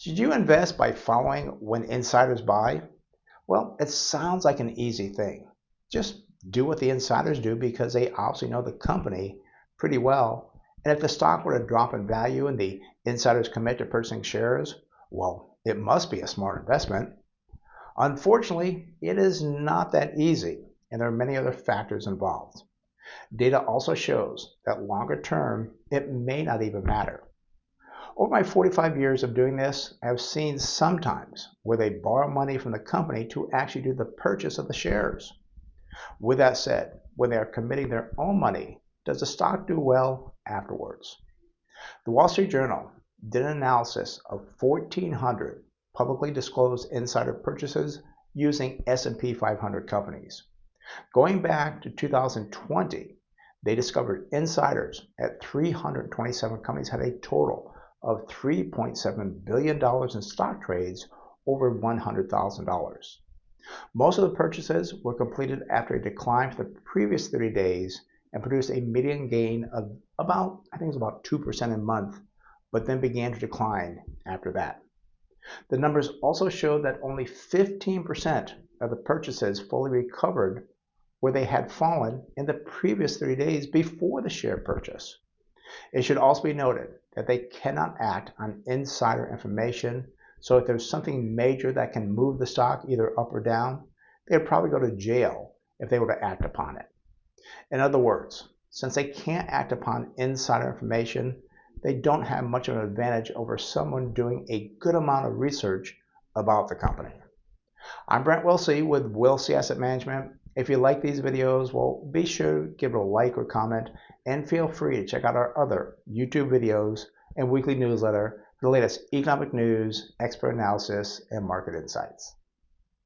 Should you invest by following when insiders buy? Well, it sounds like an easy thing. Just do what the insiders do because they obviously know the company pretty well. And if the stock were to drop in value and the insiders commit to purchasing shares, well, it must be a smart investment. Unfortunately, it is not that easy, and there are many other factors involved. Data also shows that longer term, it may not even matter. Over my 45 years of doing this, I have seen sometimes where they borrow money from the company to actually do the purchase of the shares. With that said, when they are committing their own money, does the stock do well afterwards? The Wall Street Journal did an analysis of 1,400 publicly disclosed insider purchases using S&P 500 companies. Going back to 2020, they discovered insiders at 327 companies had a total of $3.7 billion in stock trades over $100,000. Most of the purchases were completed after a decline for the previous 30 days and produced a median gain of about 2% a month, but then began to decline after that. The numbers also showed that only 15% of the purchases fully recovered where they had fallen in the previous 30 days before the share purchase. It should also be noted that they cannot act on insider information, so if there's something major that can move the stock either up or down, they'd probably go to jail if they were to act upon it. In other words, since they can't act upon insider information, they don't have much of an advantage over someone doing a good amount of research about the company. I'm Brent Wilsey with Wilsey Asset Management. If you like these videos, well, be sure to give it a like or comment, and feel free to check out our other YouTube videos and weekly newsletter for the latest economic news, expert analysis, and market insights.